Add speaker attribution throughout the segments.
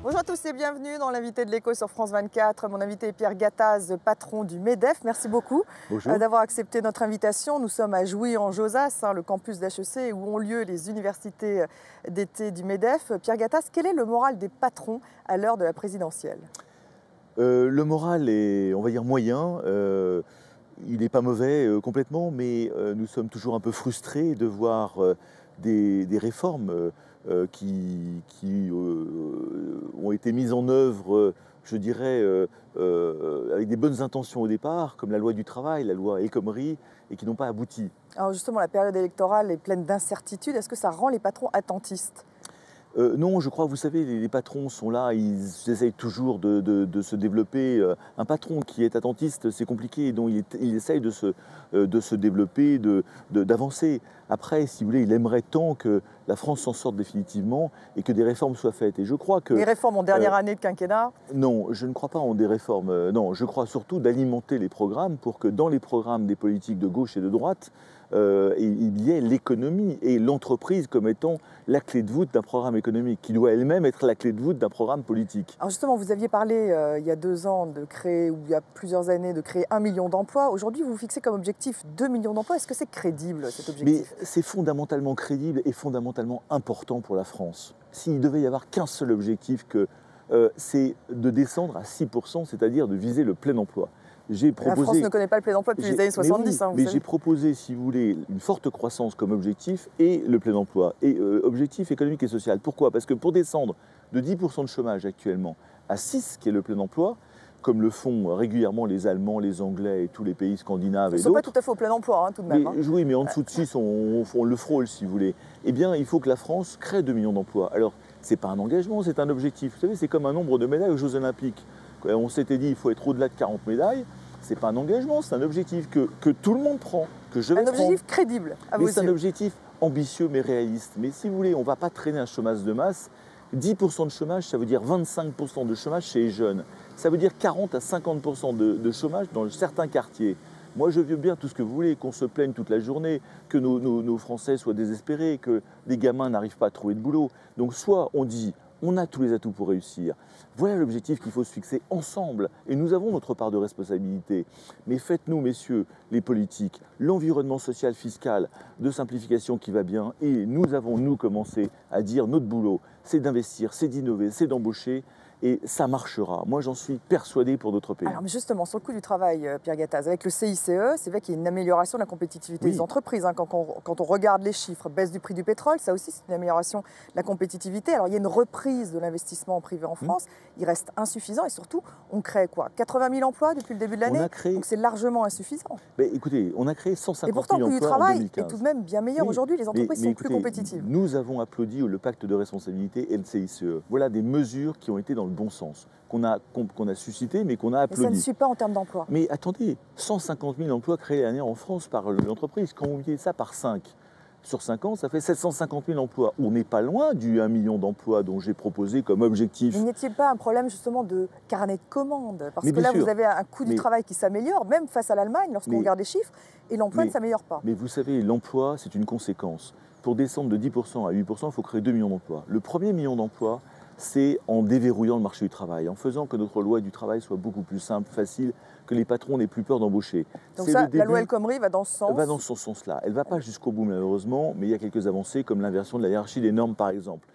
Speaker 1: Bonjour à tous et bienvenue dans l'invité de l'Écho sur France 24. Mon invité est Pierre Gattaz, patron du MEDEF. Merci beaucoup d'avoir accepté notre invitation. Nous sommes à Jouy en Josas, le campus d'HEC où ont lieu les universités d'été du MEDEF. Pierre Gattaz, quel est le moral des patrons à l'heure de la présidentielle?
Speaker 2: Le moral est, on va dire, moyen. Il n'est pas mauvais complètement, mais nous sommes toujours un peu frustrés de voir des réformes qui ont été mises en œuvre, je dirais, avec des bonnes intentions au départ, comme la loi du travail, la loi El Khomri, et qui n'ont pas abouti.
Speaker 1: Alors justement, la période électorale est pleine d'incertitudes. Est-ce que ça rend les patrons attentistes?
Speaker 2: Non, je crois, vous savez, les patrons sont là, ils essayent toujours de se développer. Un patron qui est attentiste, c'est compliqué, donc il essaye de se développer, d'avancer. Après, si vous voulez, il aimerait tant que la France s'en sorte définitivement et que des réformes soient faites. Et je crois que...
Speaker 1: Les réformes en dernière année de quinquennat?
Speaker 2: Non, je ne crois pas en des réformes. Non, je crois surtout d'alimenter les programmes pour que dans les programmes des politiques de gauche et de droite, il y ait l'économie et l'entreprise comme étant la clé de voûte d'un programme économique, qui doit elle-même être la clé de voûte d'un programme politique.
Speaker 1: Alors justement, vous aviez parlé il y a 2 ans de créer, ou il y a plusieurs années, de créer 1 million d'emplois. Aujourd'hui, vous vous fixez comme objectif 2 millions d'emplois. Est-ce que c'est crédible, cet objectif?
Speaker 2: Mais c'est fondamentalement crédible et fondamentalement important pour la France. S'il devait y avoir qu'un seul objectif, c'est de descendre à 6%, c'est-à-dire de viser le plein emploi.
Speaker 1: La France ne connaît pas le plein emploi depuis les années 70.
Speaker 2: Mais j'ai proposé, si vous voulez, une forte croissance comme objectif et le plein emploi, et objectif économique et social. Pourquoi? Parce que pour descendre de 10% de chômage actuellement à 6%, qui est le plein emploi, comme le font régulièrement les Allemands, les Anglais et tous les pays scandinaves et d'autres.
Speaker 1: Ils ne sont pas tout à fait au plein emploi, tout de même.
Speaker 2: Oui, mais en dessous de 6, on le frôle, si vous voulez. Eh bien, il faut que la France crée 2 millions d'emplois. Alors, ce n'est pas un engagement, c'est un objectif. Vous savez, c'est comme un nombre de médailles aux Jeux Olympiques. On s'était dit qu'il faut être au-delà de 40 médailles. Ce n'est pas un engagement, c'est un objectif que tout le monde prend, que je vais prendre.
Speaker 1: Un objectif crédible, à vos yeux.
Speaker 2: Mais c'est un objectif ambitieux mais réaliste. Mais si vous voulez, on ne va pas traîner un chômage de masse. 10% de chômage, ça veut dire 25% de chômage chez les jeunes. Ça veut dire 40 à 50% de chômage dans certains quartiers. Moi, je veux bien tout ce que vous voulez, qu'on se plaigne toute la journée, que nos Français soient désespérés, que les gamins n'arrivent pas à trouver de boulot. Donc soit on dit, on a tous les atouts pour réussir. Voilà l'objectif qu'il faut se fixer ensemble. Et nous avons notre part de responsabilité. Mais faites-nous, messieurs, les politiques, l'environnement social, fiscal, de simplification qui va bien. Et nous avons, nous, commencé à dire notre boulot, c'est d'investir, c'est d'innover, c'est d'embaucher. Et ça marchera. Moi, j'en suis persuadé pour d'autres pays.
Speaker 1: Alors, mais justement, sur le coût du travail, Pierre Gattaz, avec le CICE, c'est vrai qu'il y a une amélioration de la compétitivité des entreprises. Quand on regarde les chiffres, baisse du prix du pétrole, ça aussi, c'est une amélioration de la compétitivité. Alors, il y a une reprise de l'investissement privé en France. Il reste insuffisant et surtout, on crée quoi? 80 000 emplois depuis le début de l'année. Donc, c'est largement insuffisant.
Speaker 2: Mais écoutez, on a créé 150 000 emplois en 2015. Et pourtant, le coût du travail
Speaker 1: est tout de même bien meilleur aujourd'hui. Les entreprises sont plus compétitives.
Speaker 2: Nous avons applaudi le pacte de responsabilité et le CICE. Voilà des mesures qui ont été dans le bon sens, qu'on a suscité, mais qu'on a applaudi.
Speaker 1: Mais ça ne suit pas en termes d'emploi.
Speaker 2: Mais attendez, 150 000 emplois créés l'année en France par l'entreprise. Quand vous mettez ça par 5, sur 5 ans, ça fait 750 000 emplois. On n'est pas loin du 1 million d'emplois dont j'ai proposé comme objectif.
Speaker 1: Mais n'y a-t-il pas un problème justement de carnet de commandes? Parce que là, vous avez un coût du travail qui s'améliore, même face à l'Allemagne, lorsqu'on regarde les chiffres, et l'emploi ne s'améliore pas.
Speaker 2: Mais vous savez, l'emploi, c'est une conséquence. Pour descendre de 10% à 8%, il faut créer 2 millions d'emplois. Le premier million d'emplois, c'est en déverrouillant le marché du travail, en faisant que notre loi du travail soit beaucoup plus simple, facile, que les patrons n'aient plus peur d'embaucher.
Speaker 1: Donc ça, la loi El Khomri va dans ce sens?
Speaker 2: Va dans ce sens-là. Elle ne va pas jusqu'au bout malheureusement, mais il y a quelques avancées comme l'inversion de la hiérarchie des normes par exemple.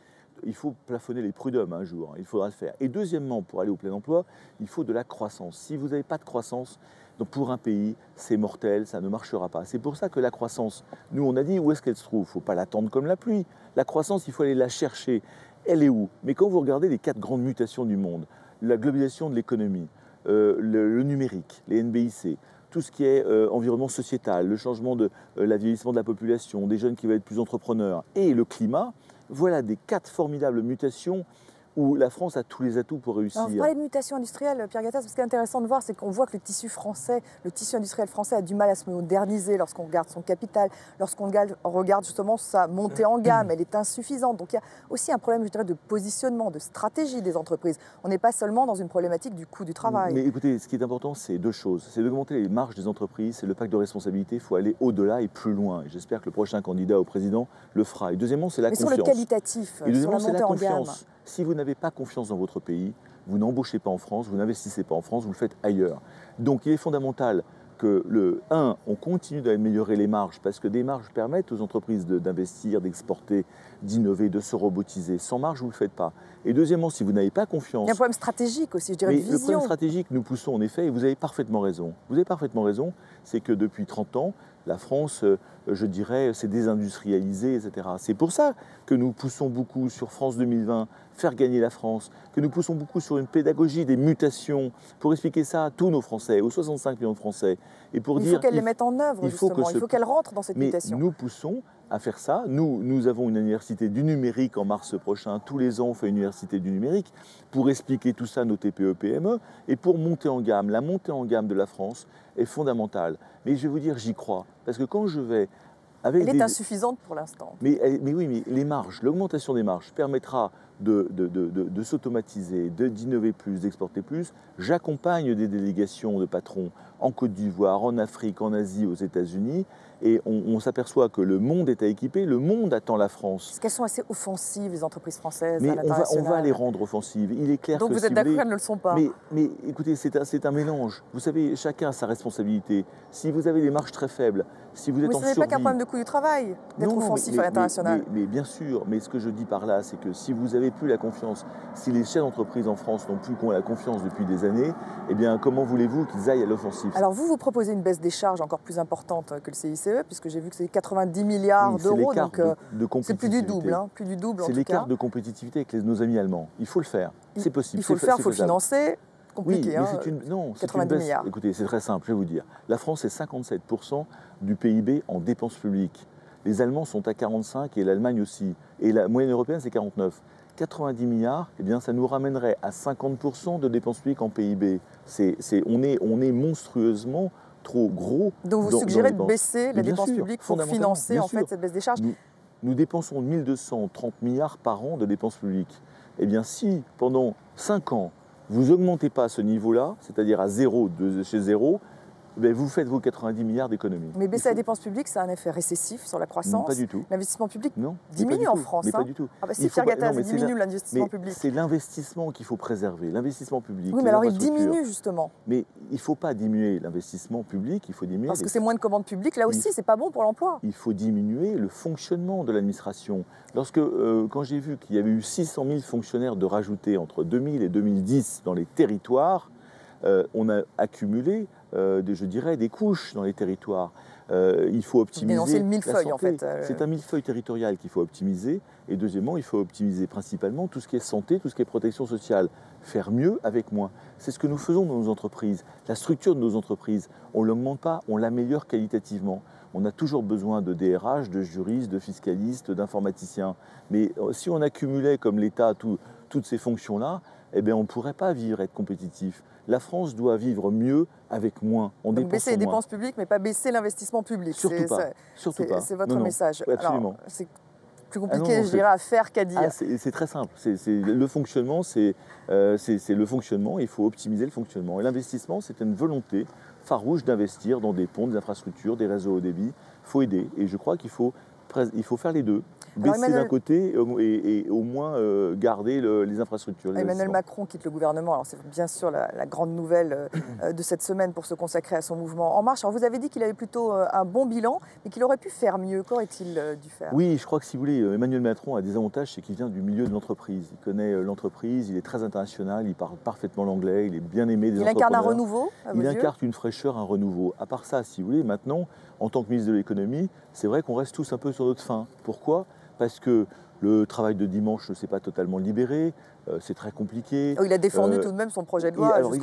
Speaker 2: Il faut plafonner les prud'hommes un jour, il faudra le faire. Et deuxièmement, pour aller au plein emploi, il faut de la croissance. Si vous n'avez pas de croissance, donc pour un pays, c'est mortel, ça ne marchera pas. C'est pour ça que la croissance, nous on a dit où est-ce qu'elle se trouve? Il ne faut pas l'attendre comme la pluie. La croissance, il faut aller la chercher. Elle est où? Mais quand vous regardez les 4 grandes mutations du monde, la globalisation de l'économie, le numérique, les NBIC, tout ce qui est environnement sociétal, le changement de la vieillissement de la population, des jeunes qui veulent être plus entrepreneurs, et le climat, voilà des 4 formidables mutations où la France a tous les atouts pour réussir.
Speaker 1: Alors, vous parlez de mutation industrielle, Pierre Gattaz, ce qui est intéressant de voir, c'est qu'on voit que le tissu industriel français a du mal à se moderniser lorsqu'on regarde son capital, lorsqu'on regarde justement sa montée en gamme, elle est insuffisante. Donc il y a aussi un problème, je dirais, de positionnement, de stratégie des entreprises. On n'est pas seulement dans une problématique du coût du travail.
Speaker 2: Mais écoutez, ce qui est important, c'est 2 choses. C'est d'augmenter les marges des entreprises, c'est le pacte de responsabilité, il faut aller au-delà et plus loin. Et j'espère que le prochain candidat au président le fera. Et deuxièmement, c'est la confiance.
Speaker 1: Mais sur le qualitatif, sur la montée en gamme.
Speaker 2: Si vous n'avez pas confiance dans votre pays, vous n'embauchez pas en France, vous n'investissez pas en France, vous le faites ailleurs. Donc il est fondamental que, on continue d'améliorer les marges, parce que des marges permettent aux entreprises d'investir, d'exporter, d'innover, de se robotiser. Sans marge, vous ne le faites pas. Et deuxièmement, si vous n'avez pas confiance...
Speaker 1: Il y a un problème stratégique aussi, je dirais, de vision.
Speaker 2: Le problème stratégique, nous poussons en effet, et vous avez parfaitement raison. Vous avez parfaitement raison, c'est que depuis 30 ans, la France, je dirais, s'est désindustrialisée, etc. C'est pour ça que nous poussons beaucoup sur France 2020, faire gagner la France, que nous poussons beaucoup sur une pédagogie des mutations, pour expliquer ça à tous nos Français, aux 65 millions de Français. Et pour
Speaker 1: il faut qu'elles les mettent en œuvre, justement. Il faut qu'elles rentrent dans cette mutation.
Speaker 2: Nous poussons à faire ça. Nous avons une université du numérique en mars prochain. Tous les ans, on fait une université du numérique pour expliquer tout ça à nos TPE-PME et pour monter en gamme. La montée en gamme de la France est fondamentale. Mais je vais vous dire, j'y crois. Parce que quand je vais...
Speaker 1: Elle est insuffisante pour l'instant.
Speaker 2: Mais oui, mais les marges, l'augmentation des marges permettra de s'automatiser, d'innover plus, d'exporter plus. J'accompagne des délégations de patrons en Côte d'Ivoire, en Afrique, en Asie, aux États-Unis. Et on s'aperçoit que le monde est à équiper, le monde attend la France.
Speaker 1: Est-ce qu'elles sont assez offensives, les entreprises françaises,
Speaker 2: mais
Speaker 1: à l'international?
Speaker 2: On va les rendre offensives. Il est clair
Speaker 1: Donc
Speaker 2: que
Speaker 1: vous êtes d'accord qu'elles ne le sont pas?
Speaker 2: Mais écoutez, c'est un mélange. Vous savez, chacun a sa responsabilité. Si vous avez des marges très faibles, si vous êtes en survie...
Speaker 1: Mais ce n'est pas qu'un problème de coût du travail, d'être offensif à l'international.
Speaker 2: Mais bien sûr, mais ce que je dis par là, c'est que si vous n'avez plus la confiance, si les chefs d'entreprise en France n'ont plus la confiance depuis des années, eh bien comment voulez-vous qu'ils aillent à l'offensive?
Speaker 1: Alors vous proposez une baisse des charges encore plus importante que le CICE, puisque j'ai vu que c'est 90 milliards d'euros, donc c'est plus du double, en tout cas.
Speaker 2: C'est l'écart de compétitivité avec nos amis allemands. Il faut le faire, c'est possible.
Speaker 1: Il faut le faire, il faut le financer. Compliqué,
Speaker 2: oui, mais c'est une baisse.
Speaker 1: Milliards.
Speaker 2: Écoutez, c'est très simple, je vais vous dire. La France, c'est 57% du PIB en dépenses publiques. Les Allemands sont à 45 et l'Allemagne aussi. Et la moyenne européenne, c'est 49. 90 milliards, eh bien, ça nous ramènerait à 50% de dépenses publiques en PIB. On est monstrueusement trop gros.
Speaker 1: Donc vous suggérez de baisser la dépense publique pour financer en fait cette baisse des charges?
Speaker 2: Nous dépensons 1230 milliards par an de dépenses publiques. Eh bien, si pendant 5 ans, vous n'augmentez pas à ce niveau-là, c'est-à-dire à zéro, chez zéro, ben vous faites vos 90 milliards d'économies.
Speaker 1: Mais baisser la dépense publique, ça a un effet récessif sur la croissance?
Speaker 2: Non, pas du tout.
Speaker 1: L'investissement public diminue en France.
Speaker 2: Mais pas du tout.
Speaker 1: Ah bah si, Pierre Gattaz, il diminue l'investissement public.
Speaker 2: C'est l'investissement qu'il faut préserver, l'investissement public.
Speaker 1: Oui, mais alors il diminue justement.
Speaker 2: Mais il ne faut pas diminuer l'investissement public, il faut diminuer...
Speaker 1: Parce que c'est moins de commandes publiques, là aussi, c'est pas bon pour l'emploi.
Speaker 2: Il faut diminuer le fonctionnement de l'administration. Quand j'ai vu qu'il y avait eu 600 000 fonctionnaires de rajoutés entre 2000 et 2010 dans les territoires, on a accumulé, je dirais, des couches dans les territoires. Il faut optimiser.
Speaker 1: C'est le millefeuille, en fait.
Speaker 2: C'est un millefeuille territorial qu'il faut optimiser. Et deuxièmement, il faut optimiser principalement tout ce qui est santé, tout ce qui est protection sociale. Faire mieux avec moins. C'est ce que nous faisons dans nos entreprises. La structure de nos entreprises, on ne l'augmente pas, on l'améliore qualitativement. On a toujours besoin de DRH, de juristes, de fiscalistes, d'informaticiens. Mais si on accumulait comme l'État toutes ces fonctions-là, eh bien, on ne pourrait pas vivre, être compétitif. La France doit vivre mieux avec moins.
Speaker 1: Donc baisser les dépenses publiques, mais pas baisser l'investissement public.
Speaker 2: Surtout pas.
Speaker 1: C'est votre message.
Speaker 2: Absolument.
Speaker 1: C'est plus compliqué, je dirais, à faire qu'à dire.
Speaker 2: C'est très simple. Le fonctionnement, c'est le fonctionnement. Il faut optimiser le fonctionnement. Et l'investissement, c'est une volonté farouche d'investir dans des ponts, des infrastructures, des réseaux haut débit. Il faut aider. Et je crois qu'il faut faire les deux. Baisser d'un côté et au moins garder les infrastructures.
Speaker 1: Emmanuel Macron quitte le gouvernement. Alors c'est bien sûr la grande nouvelle de cette semaine pour se consacrer à son mouvement En Marche. Alors vous avez dit qu'il avait plutôt un bon bilan, mais qu'il aurait pu faire mieux. Qu'aurait-il dû faire?
Speaker 2: Oui, je crois que si vous voulez, Emmanuel Macron a des avantages, c'est qu'il vient du milieu de l'entreprise. Il connaît l'entreprise, il est très international, il parle parfaitement l'anglais, il est bien aimé des entrepreneurs.
Speaker 1: Il incarne un renouveau à vos yeux?
Speaker 2: Il incarne une fraîcheur, un renouveau. À part ça, si vous voulez, maintenant, en tant que ministre de l'économie, c'est vrai qu'on reste tous un peu sur notre faim. Pourquoi? Parce que le travail de dimanche ne s'est pas totalement libéré, c'est très compliqué.
Speaker 1: Il a défendu tout de même son projet de loi
Speaker 2: alors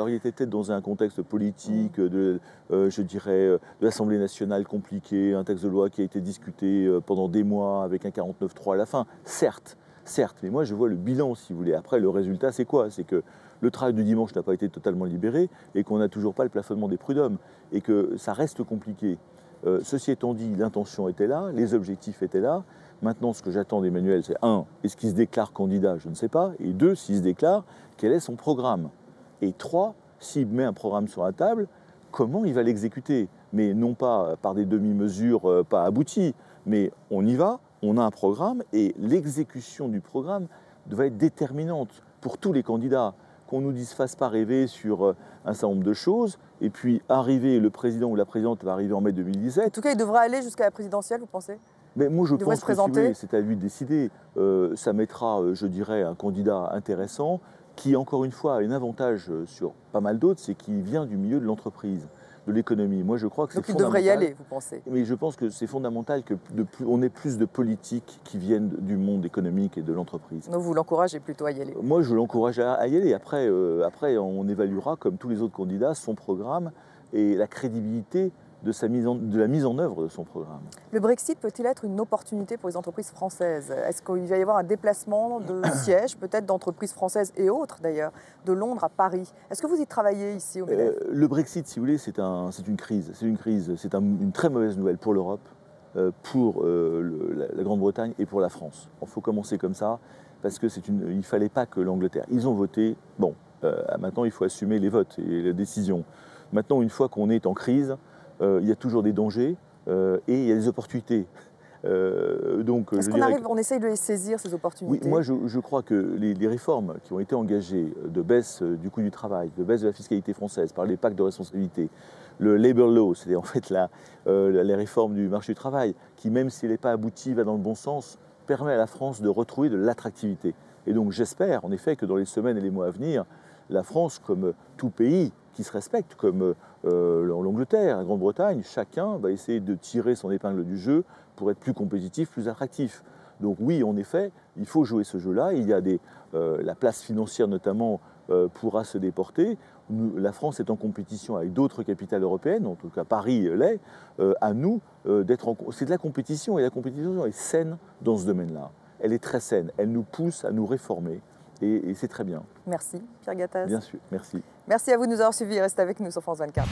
Speaker 2: il était peut-être dans un contexte politique, je dirais, de l'Assemblée nationale compliqué, un texte de loi qui a été discuté pendant des mois avec un 49.3 à la fin. Certes, mais moi je vois le bilan, si vous voulez. Après, le résultat, c'est quoi? C'est que le travail du dimanche n'a pas été totalement libéré et qu'on n'a toujours pas le plafonnement des prud'hommes et que ça reste compliqué. Ceci étant dit, l'intention était là, les objectifs étaient là. Maintenant, ce que j'attends d'Emmanuel, c'est 1, est-ce qu'il se déclare candidat? Je ne sais pas. Et 2, s'il se déclare, quel est son programme? Et 3, s'il met un programme sur la table, comment il va l'exécuter? Mais non pas par des demi-mesures pas abouties, mais on y va, on a un programme et l'exécution du programme va être déterminante pour tous les candidats. Qu'on ne nous fasse pas rêver sur un certain nombre de choses, et puis le président ou la présidente va arriver en mai 2017.
Speaker 1: En tout cas, il devrait aller jusqu'à la présidentielle, vous pensez?
Speaker 2: Mais moi, je pense que
Speaker 1: présenter.
Speaker 2: C'est à lui de décider. Ça mettra, je dirais, un candidat intéressant qui, encore une fois, a un avantage sur pas mal d'autres, c'est qu'il vient du milieu de l'entreprise, de l'économie. Moi, je crois que c'est fondamental.
Speaker 1: Donc il devrait y aller, vous pensez?
Speaker 2: Mais je pense que c'est fondamental qu'on ait plus de politiques qui viennent du monde économique et de l'entreprise.
Speaker 1: Donc vous l'encouragez plutôt à y aller?
Speaker 2: Moi, je l'encourage à y aller. Après, on évaluera, comme tous les autres candidats, son programme et la crédibilité de la mise en œuvre de son programme.
Speaker 1: Le Brexit peut-il être une opportunité pour les entreprises françaises? Est-ce qu'il va y avoir un déplacement de sièges, peut-être d'entreprises françaises et autres d'ailleurs, de Londres à Paris? Est-ce que vous y travaillez ici au MEDEF?
Speaker 2: Le Brexit, si vous voulez, c'est une crise. C'est une très mauvaise nouvelle pour l'Europe, pour la Grande-Bretagne et pour la France. Il faut commencer comme ça, parce qu'il ne fallait pas que l'Angleterre... Ils ont voté, bon, maintenant il faut assumer les votes et les décisions. Maintenant, une fois qu'on est en crise, il y a toujours des dangers et il y a des opportunités.
Speaker 1: Est-ce qu'on essaye de les saisir, ces opportunités?
Speaker 2: Oui, moi je crois que les réformes qui ont été engagées de baisse du coût du travail, de baisse de la fiscalité française par les pactes de responsabilité, le Labour Law, c'est en fait les réformes du marché du travail, qui même s'il n'est pas abouti, va dans le bon sens, permet à la France de retrouver de l'attractivité. Et donc j'espère en effet que dans les semaines et les mois à venir, la France, comme tout pays qui se respecte, comme l'Angleterre, la Grande-Bretagne, chacun va essayer de tirer son épingle du jeu pour être plus compétitif, plus attractif. Donc oui, en effet, il faut jouer ce jeu-là. Il y a la place financière notamment pourra se déporter. La France est en compétition avec d'autres capitales européennes, en tout cas Paris l'est. À nous c'est de la compétition, et la compétition est saine dans ce domaine-là. Elle est très saine, elle nous pousse à nous réformer. Et c'est très bien.
Speaker 1: Merci, Pierre Gattaz.
Speaker 2: Bien sûr, merci.
Speaker 1: Merci à vous de nous avoir suivis. Restez avec nous sur France 24.